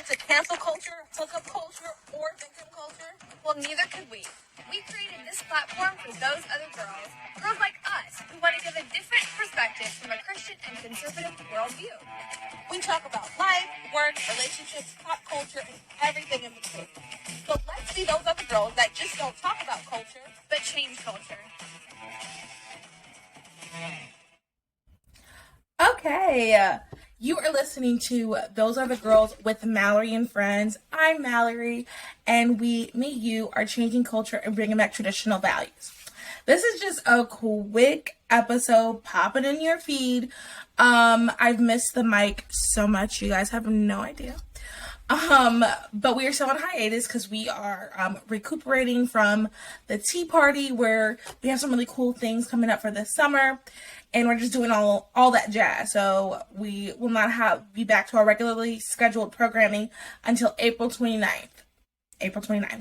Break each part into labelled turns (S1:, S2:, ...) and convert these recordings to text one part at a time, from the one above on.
S1: to cancel culture, hookup culture, or victim culture?
S2: Well, neither could we. We created this platform for those other girls, girls like us, who want to give a different perspective from a Christian and conservative worldview.
S1: We talk about life, work, relationships, pop culture, and everything in between. So let's be those other girls that just don't talk about culture,
S2: but change culture.
S3: Okay, you are listening to Those Are the Girls with Mallory and Friends. I'm Mallory, and me, you, are changing culture and bringing back traditional values. This is just a quick episode popping in your feed. I've missed the mic so much, you guys have no idea. But we are still on hiatus because we are recuperating from the Tea Party, where we have some really cool things coming up for this summer, and we're just doing all that jazz. So we will not be back to our regularly scheduled programming until April 29th.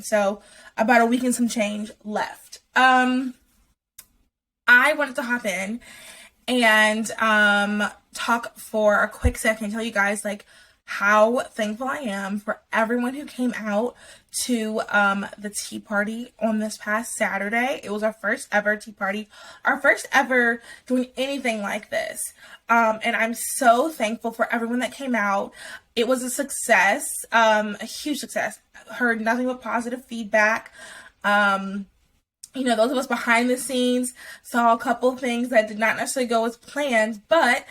S3: So about a week and some change left. I wanted to hop in and talk for a quick second, tell you guys how thankful I am for everyone who came out to the Tea Party on this past Saturday. It was our first ever Tea Party, our first ever doing anything like this. And I'm so thankful for everyone that came out. It was a success, a huge success. Heard nothing but positive feedback. Those of us behind the scenes saw a couple things that did not necessarily go as planned, but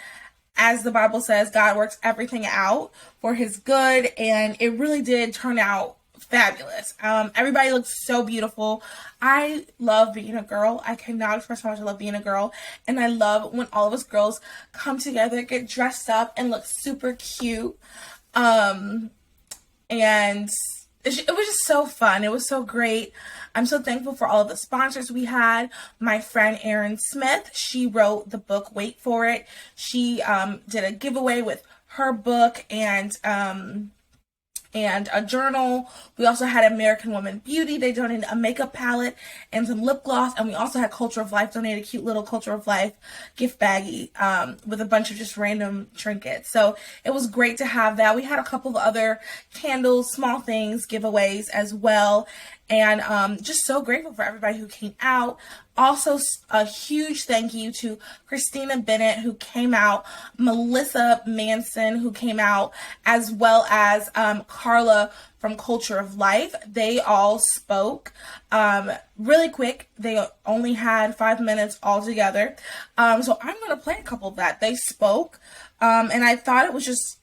S3: as the Bible says, God works everything out for his good, and it really did turn out fabulous. Everybody looked so beautiful. I love being a girl. I cannot express how much I love being a girl, and I love when all of us girls come together, get dressed up, and look super cute. And it was just so fun. It was so great. I'm so thankful for all of the sponsors we had. My friend Erin Smith, she wrote the book Wait For It. She did a giveaway with her book and a journal. We also had American Woman Beauty. They donated a makeup palette and some lip gloss. And we also had Culture of Life donate a cute little Culture of Life gift baggie with a bunch of just random trinkets. So it was great to have that. We had a couple of other candles, small things, giveaways as well. And just so grateful for everybody who came out. Also, a huge thank you to Christina Bennett, who came out, Melissa Manson, who came out, as well as Carla from Culture of Life. They all spoke really quick. They only had 5 minutes altogether. So I'm going to play a couple of that. They spoke, and I thought it was just,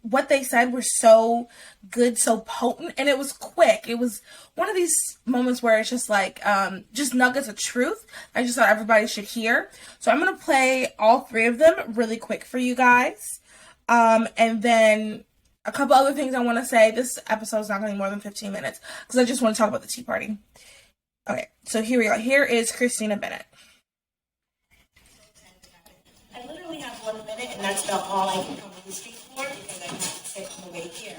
S3: what they said were so good, so potent, and it was quick. It was one of these moments where it's just just nuggets of truth I just thought everybody should hear. So I'm going to play all three of them really quick for you guys. And then a couple other things I want to say. This episode is not going to be more than 15 minutes because I just want to talk about the Tea Party. Okay, so here we go. Here is Christina Bennett.
S4: I literally have 1 minute, and that's about all I can probably speak for because I have to sit on the way here.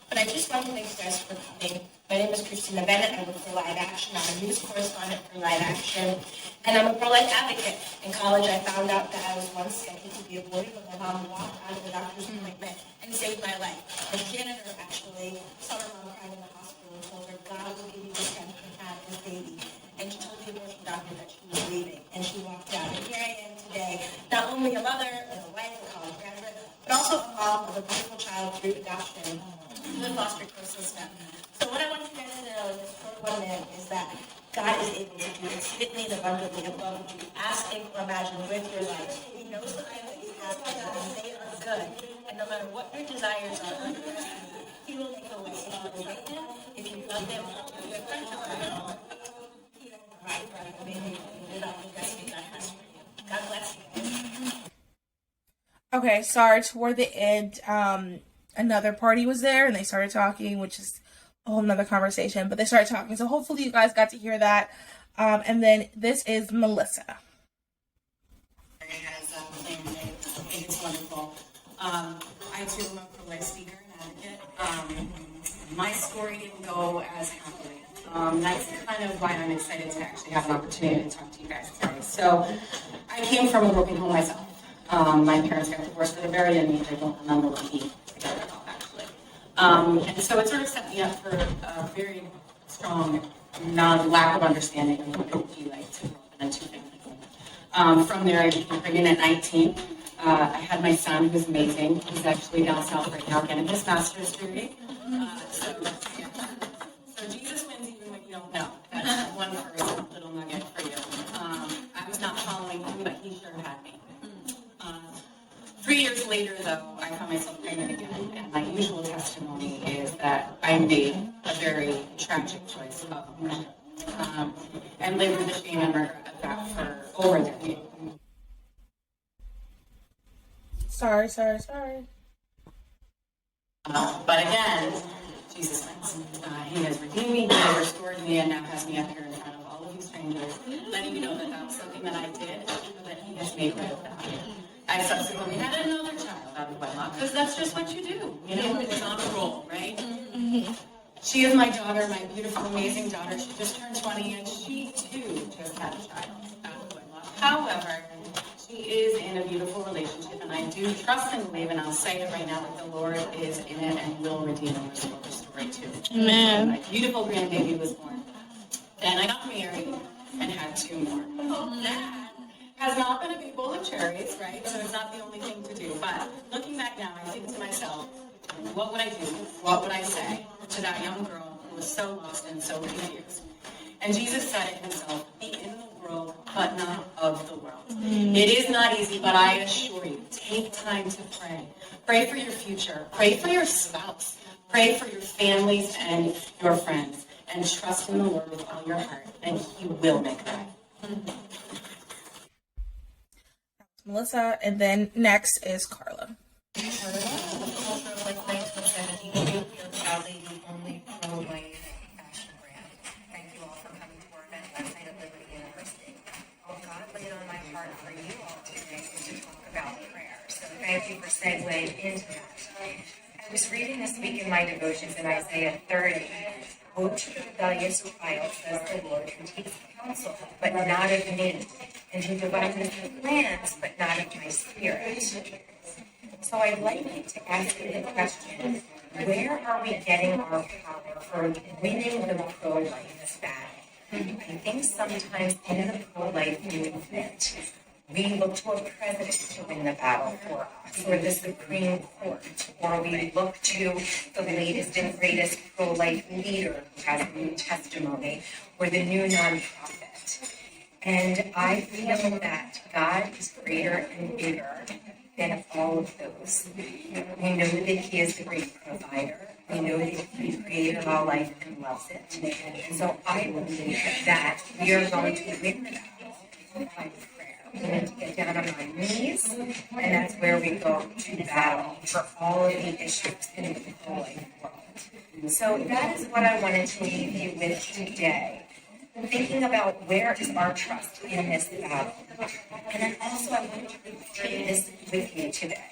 S4: But I just want to thank you guys for coming. My name is Christina Bennett. I work for Live Action. I'm a news correspondent for Live Action, and I'm a pro-life advocate. In college, I found out that I was once scheduled to be aborted, but my mom walked out of the doctor's appointment and saved my life. The janitor actually saw her mom crying in the hospital and told her, God will give you the strength to have this baby. And she told the abortion doctor that she was leaving, and she walked out. And here I am today, not only a mother and a wife, a college graduate, but also a mom of a beautiful child through adoption in the foster care system. So what I want you guys to know in this short 1 minute is that God is able to do exceedingly and abundantly above what you ask, think, or imagine with your life. He knows the plans that you have for you, and they are good. And no matter what your desires are, He will make a way. If you obey Him, if you love Him, if you have friendship with Him, He will provide for you. Maybe without the destiny God has for you. God bless you.
S3: Okay, sorry, toward the end, another party was there and they started talking, which is a whole nother conversation, but they started talking. So hopefully you guys got to hear that. And then this is Melissa.
S5: Has planned it. I think it's wonderful. I too am a pro-life speaker and advocate. My story didn't go as happily. That's kind of why I'm excited to actually have an opportunity to talk to you guys today. So I came from a broken home myself. My parents got divorced at a very young age. I don't remember what we together at all, actually. And so it sort of set me up for a very strong lack of understanding of what it would be like to grow up in a two-family home. From there, I became pregnant at 19. I had my son, who's amazing. He's actually down south right now getting his master's degree. So Jesus wins even when you don't know. That's one first little nugget for you. I was not following him, but he sure had me. 3 years later, though, I found myself pregnant again, and my usual testimony is that I made a very tragic choice of murder, and lived with the shame and regret of that for over a decade.
S3: Sorry.
S5: But again, Jesus wins. He has redeemed me, he has restored me, and now has me up here in front of all of you strangers, letting you know that that was something that I did, that he has made right of that. I subsequently had another child out of wedlock, because that's just what you do. You know, it's on a roll, right? Mm-hmm. She is my daughter, my beautiful, amazing daughter. She just turned 20, and she, too, just had a child out of wedlock. However, she is in a beautiful relationship, and I do trust and believe, and I'll say it right now, that the Lord is in it and will redeem and restore the story, too.
S3: Amen.
S5: My beautiful grandbaby was born. Then I got married and had 2 more. That has not been a big bowl of cherries, right? So it's not the only thing to do. But looking back now, I think to myself, what would I do? What would I say to that young girl who was so lost and so confused? And Jesus said it himself, be in the world, but not of the world. It is not easy, but I assure you, take time to pray. Pray for your future. Pray for your spouse. Pray for your families and your friends. And trust in the Lord with all your heart, and he will make it right.
S3: Melissa, and then next is Carla.
S6: Also, like 1970, we are proudly the only pro-life fashion brand. Thank you all for coming to our event last night at Liberty University. What God laid on my heart for you all today is to talk about prayer. So thank you for segueing into that. I was reading this week in my devotions in Isaiah 30. Woe to the rebellious child, says the Lord, who takes counsel, but not of me, and who devises plans, but not of my spirit. So I'd like to ask you the question, where are we getting our power for winning the pro-life battle? I think sometimes in the pro-life movement, we look to a president to win the battle for us, or the Supreme Court, or we look to the latest and greatest pro-life leader who has a new testimony, or the new nonprofit. And I feel that God is greater and bigger than all of those. We know that He is the great provider. We know that He created all life and loves it. And so I believe that we are going to win the battle by prayer. We need to get down on our knees, and that's where we go to battle for all of the issues in the pro-life world. So that is what I wanted to leave you with today. Thinking about where is our trust in this battle. And then also I wanted to take this with you today.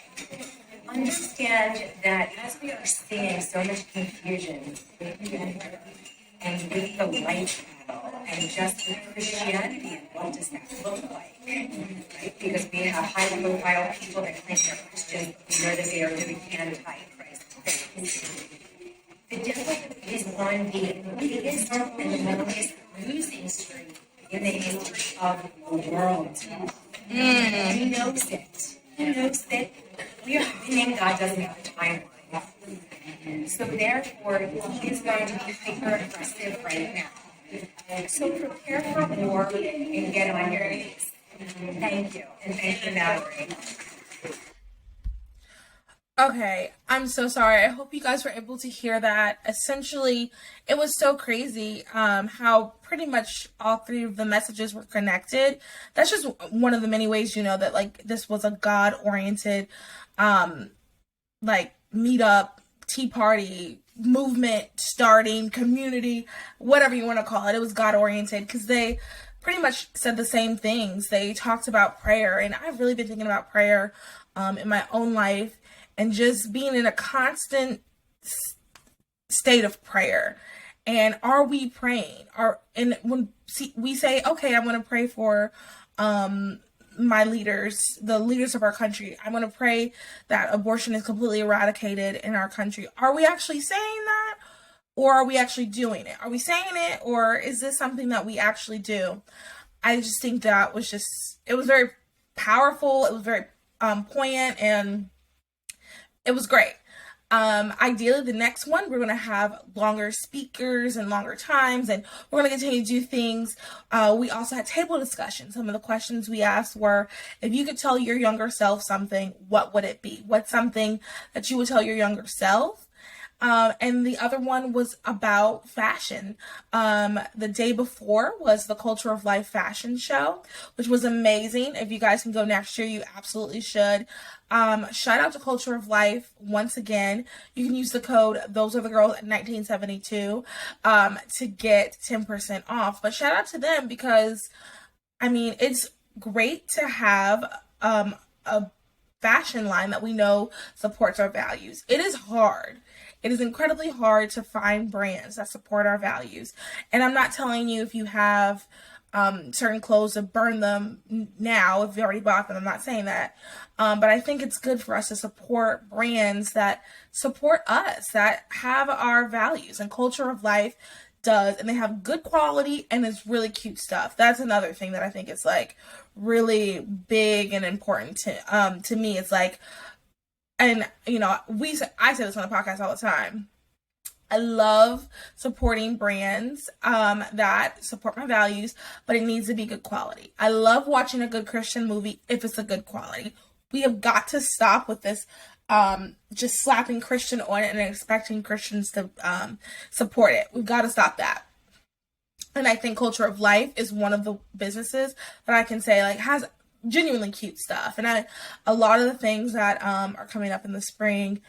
S6: Understand that as we are seeing so much confusion with gender and with the life battle and just with Christianity and what does that look like, right? Because we have high-profile people that claim they're Christian, we know that they are doing anti-Christ things. The devil is on the biggest and the longest losing streak in the history of the world. He knows it. He knows that we are winning. God doesn't have a timeline. So therefore, he is going to be hyper-aggressive right now. So prepare for war and get on your knees. Thank you. And thank you, Mallory.
S3: Okay, I'm so sorry. I hope you guys were able to hear that. Essentially, it was so crazy how pretty much all 3 of the messages were connected. That's just one of the many ways you know that like this was a God-oriented like meetup, tea party, movement, starting, community, whatever you want to call it. It was God-oriented because they pretty much said the same things. They talked about prayer, and I've really been thinking about prayer in my own life. And just being in a constant state of prayer. And are we praying? And when we say, okay, I want to pray for my leaders, the leaders of our country. I'm going to pray that abortion is completely eradicated in our country. Are we actually saying that? Or are we actually doing it? Are we saying it? Or is this something that we actually do? I just think that was it was very powerful. It was very poignant, and it was great. Ideally, the next one, we're going to have longer speakers and longer times, and we're going to continue to do things. We also had table discussion. Some of the questions we asked were, if you could tell your younger self something, what would it be? What's something that you would tell your younger self? And the other one was about fashion. The day before was the Culture of Life fashion show, which was amazing. If you guys can go next year, you absolutely should. Shout out to Culture of Life once again. You can use the code Those Are the Girls at 1972 to get 10% off. But shout out to them because, I mean, it's great to have a fashion line that we know supports our values. It is hard. It is incredibly hard to find brands that support our values. And I'm not telling you if you have certain clothes to burn them now if you already bought them. I'm not saying that. But I think it's good for us to support brands that support us, that have our values. And Culture of Life does. And they have good quality and it's really cute stuff. That's another thing that I think is like really big and important to me. It's like, and, you know, I say this on the podcast all the time. I love supporting brands that support my values, but it needs to be good quality. I love watching a good Christian movie if it's a good quality. We have got to stop with this just slapping Christian on it and expecting Christians to support it. We've got to stop that. And I think Culture of Life is one of the businesses that I can say like has genuinely cute stuff. And a lot of the things that are coming up in the spring,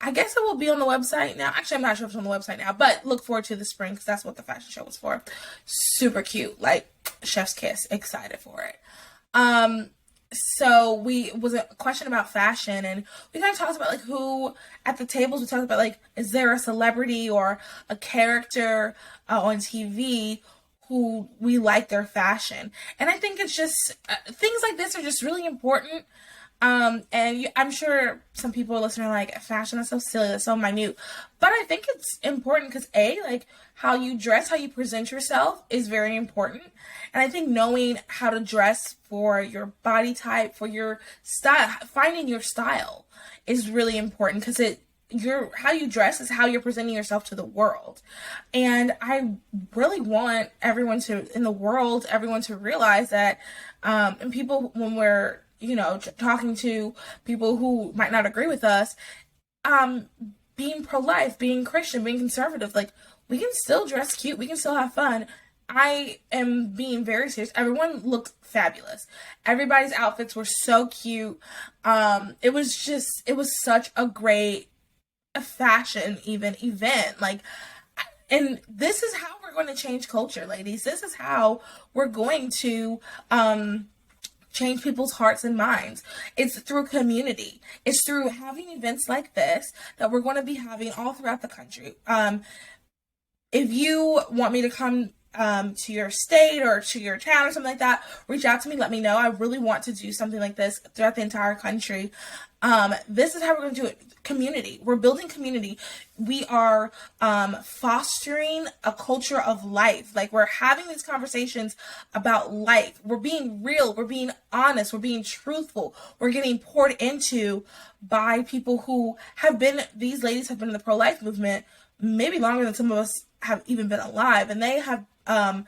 S3: I guess it will be on the website now. Actually, I'm not sure if it's on the website now, but look forward to the spring because that's what the fashion show was for. Super cute, like chef's kiss. Excited for it. So was a question about fashion, and we kind of talked about like who at the tables. We talked about like, is there a celebrity or a character on TV who we like their fashion? And I think it's just things like this are just really important. And I'm sure some people listening are like, fashion, that's so silly, that's so minute. But I think it's important because like how you dress, how you present yourself is very important. And I think knowing how to dress for your body type, for your style, finding your style is really important because how you dress is how you're presenting yourself to the world. And I really want everyone to realize that, and people, when we're, talking to people who might not agree with us, being pro-life, being Christian, being conservative, like we can still dress cute, we can still have fun. I am being very serious. Everyone looked fabulous. Everybody's outfits were so cute. It was such a great fashion event. And this is how we're going to change culture, ladies. This is how we're going to change people's hearts and minds. It's through community. It's through having events like this that we're going to be having all throughout the country. If you want me to come to your state or to your town or something like that, reach out to me, let me know. I really want to do something like this throughout the entire country. This is how we're going to do it. Community. We're building community. We are fostering a culture of life. Like, we're having these conversations about life. We're being real. We're being honest. We're being truthful. We're getting poured into by people who these ladies have been in the pro-life movement maybe longer than some of us have even been alive, and they have a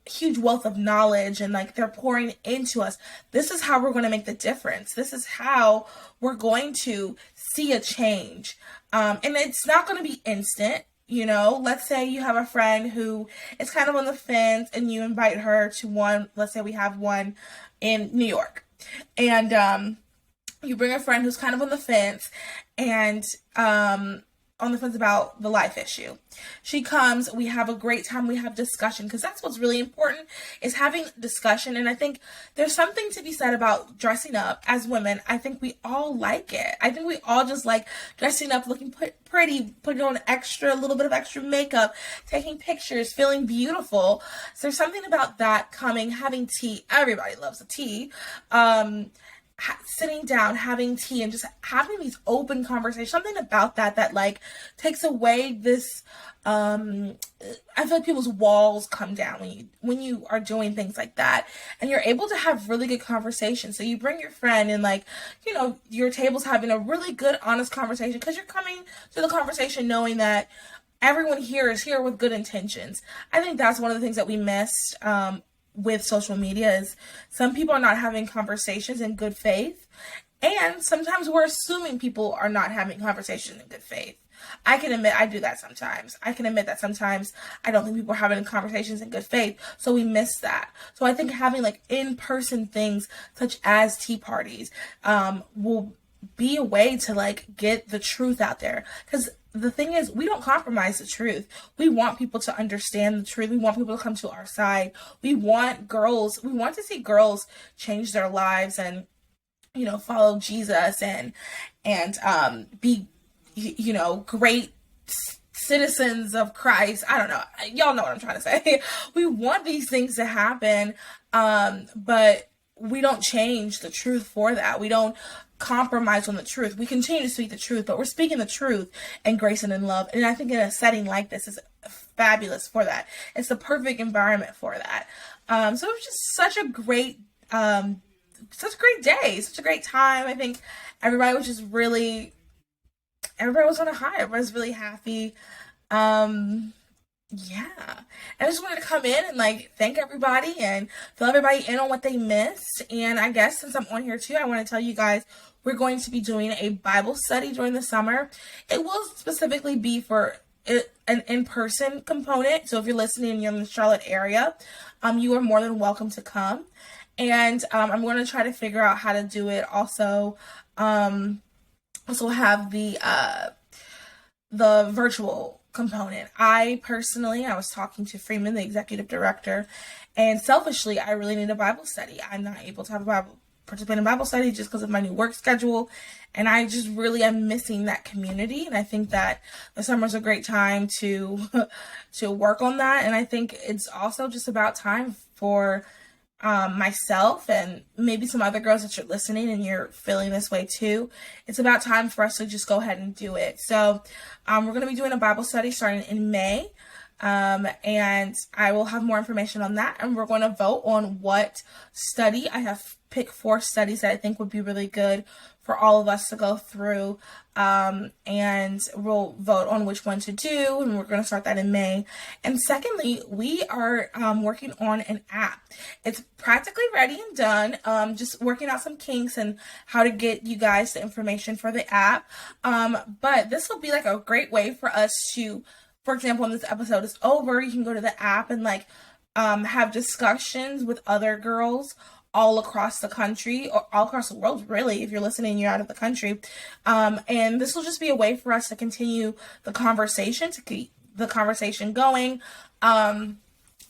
S3: huge wealth of knowledge, and like they're pouring into us. This is how we're going to make the difference. This is how we're going to see a change. And it's not going to be instant. Let's say you have a friend who is kind of on the fence and you invite her to one. Let's say we have one in New York, and you bring a friend who's kind of on the fence, and on the fence about the life issue. She comes, we have a great time, we have discussion, because that's what's really important, is having discussion. And I think there's something to be said about dressing up as women. I think we all like it. I think we all just like dressing up, looking pretty, putting on a little bit of extra makeup, taking pictures, feeling beautiful. So there's something about that coming, having tea. Everybody loves a tea. Sitting down, having tea, and just having these open conversations, something about that like takes away this, I feel like people's walls come down when you are doing things like that, and you're able to have really good conversations. So you bring your friend and, like, you know, your table's having a really good, honest conversation, because you're coming to the conversation knowing that everyone here is here with good intentions. I think that's one of the things that we missed, with social media, is some people are not having conversations in good faith, and sometimes we're assuming people are not having conversations in good faith. I can admit I do that sometimes. I can admit that sometimes I don't think people are having conversations in good faith, so we miss that. So I think having like in-person things such as tea parties will be a way to like get the truth out there, because the thing is, we don't compromise the truth. We want people to understand the truth. We want people to come to our side. We want to see girls change their lives and, you know, follow Jesus and be, you know, great citizens of Christ. I don't know. Y'all know what I'm trying to say. We want these things to happen, but we don't change the truth for that. We don't compromise on the truth. We continue to speak the truth, but we're speaking the truth in grace and in love. And I think in a setting like this is fabulous for that. It's the perfect environment for that. So it was just such a great day, such a great time. I think everybody was on a high. Everybody was really happy. Yeah, I just wanted to come in and like thank everybody and fill everybody in on what they missed. And I guess since I'm on here too, I want to tell you guys we're going to be doing a Bible study during the summer. It will specifically be for an in-person component. So if you're listening and you're in the Charlotte area, you are more than welcome to come. And I'm going to try to figure out how to do it. Also have the virtual component. I was talking to Freeman, the executive director, and selfishly, I really need a Bible study. I'm not able to participate in Bible study just because of my new work schedule, and I just really am missing that community. And I think that the summer's a great time to work on that. And I think it's also just about time for myself and maybe some other girls that you're listening and you're feeling this way too. It's about time for us to just go ahead and do it. So we're going to be doing a Bible study starting in May. And I will have more information on that. And we're going to vote on what study. I have picked 4 studies that I think would be really good for all of us to go through. And we'll vote on which one to do. And we're going to start that in May. And secondly, we are working on an app. It's practically ready and done. Just working out some kinks and how to get you guys the information for the app. But this will be like a great way for us to, for example, when this episode is over, you can go to the app and like have discussions with other girls all across the country or all across the world, really, if you're listening, you're out of the country. And this will just be a way for us to continue the conversation, to keep the conversation going. And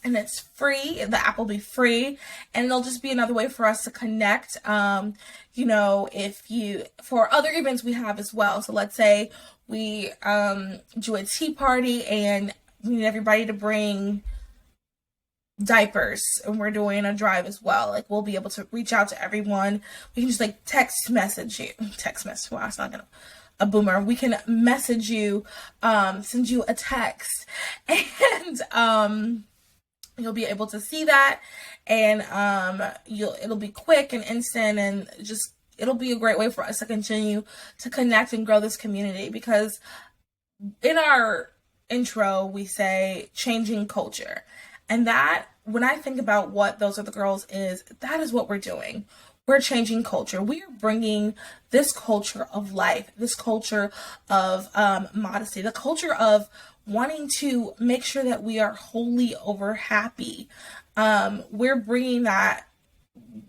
S3: it's free. The app will be free, and it'll just be another way for us to connect. You know, for other events we have as well. So let's say we do a tea party and we need everybody to bring diapers, and we're doing a drive as well. Like, we'll be able to reach out to everyone. We can just like text message. Wow, it's not gonna a boomer. We can message you, send you a text, and you'll be able to see that, and it'll be quick and instant, and just it'll be a great way for us to continue to connect and grow this community, because in our intro we say changing culture, and that, when I think about what Those Are the Girls is, that is what we're doing. We're changing culture. We are bringing this culture of life, this culture of modesty, the culture of wanting to make sure that we are holy over happy. We're bringing that,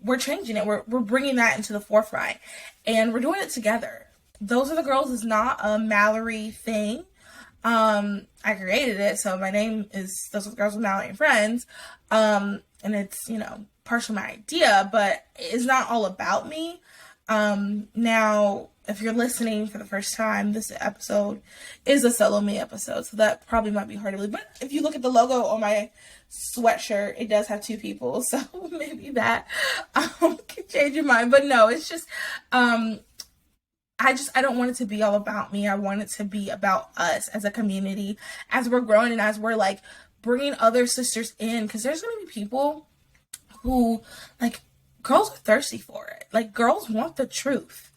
S3: we're changing it. We're bringing that into the forefront, and we're doing it together. Those Are the Girls is not a Mallory thing. I created it, so my name is Those Are the Girls with Mallory and Friends. And it's, partially my idea, but it's not all about me. Now, if you're listening for the first time, this episode is a solo me episode, so that probably might be hard to believe. But if you look at the logo on my sweatshirt, it does have two people, so maybe that can change your mind. But no, it's just I don't want it to be all about me. I want it to be about us as a community, as we're growing and as we're like bringing other sisters in, because there's going to be people who, like, girls are thirsty for it. Like, girls want the truth.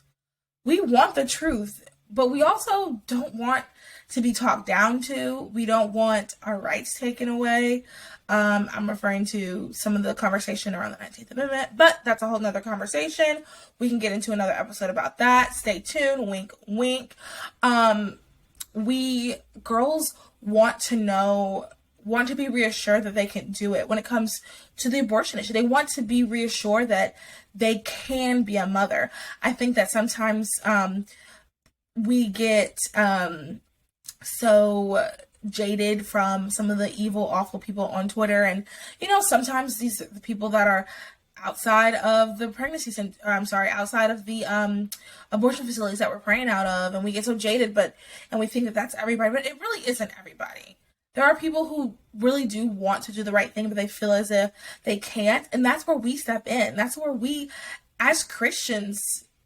S3: We want the truth, but we also don't want to be talked down to. We don't want our rights taken away. I'm referring to some of the conversation around the 19th Amendment, but that's a whole nother conversation. We can get into another episode about that. Stay tuned. Wink, wink. We girls want to be reassured that they can do it when it comes to the abortion issue. They want to be reassured that they can be a mother. I think that sometimes we get so jaded from some of the evil, awful people on Twitter, and sometimes these the people that are outside of the outside of the abortion facilities that we're praying out of, and we get so jaded, and we think that that's everybody, but it really isn't everybody. There are people who really do want to do the right thing, but they feel as if they can't, and that's where we step in. That's where we, as Christians,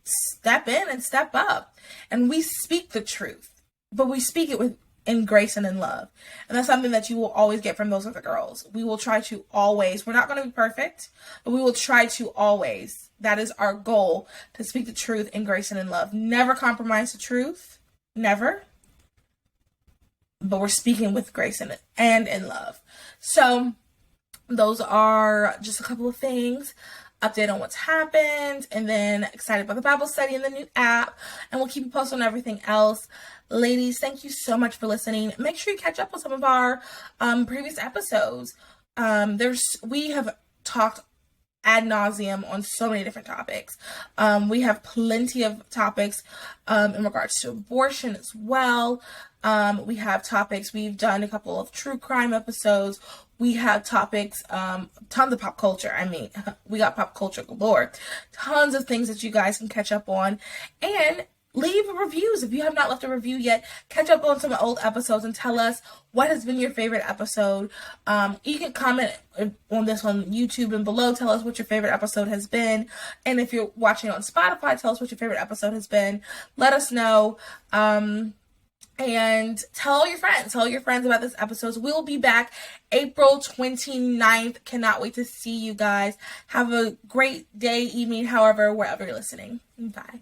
S3: step in and step up, and we speak the truth, but we speak it in grace and in love. And that's something that you will always get from Those Are the Girls. We will try to always, we're not going to be perfect, but we will try to always, that is our goal, to speak the truth in grace and in love. Never compromise the truth. Never. But we're speaking with grace and in love. So those are just a couple of things. Update on what's happened, and then excited about the Bible study and the new app, and we'll keep you posted on everything else. Ladies, thank you so much for listening. Make sure you catch up on some of our previous episodes. We have talked ad nauseum on so many different topics. We have plenty of topics in regards to abortion as well. We have topics, we've done a couple of true crime episodes. We have topics, tons of pop culture. I mean, we got pop culture galore. Tons of things that you guys can catch up on. And leave reviews. If you have not left a review yet, catch up on some old episodes and tell us what has been your favorite episode. You can comment on this on YouTube and below. Tell us what your favorite episode has been. And if you're watching on Spotify, tell us what your favorite episode has been. Let us know. And tell your friends about this episode. We'll be back April 29th. Cannot wait to see you guys. Have a great day, evening, however, wherever you're listening. Bye.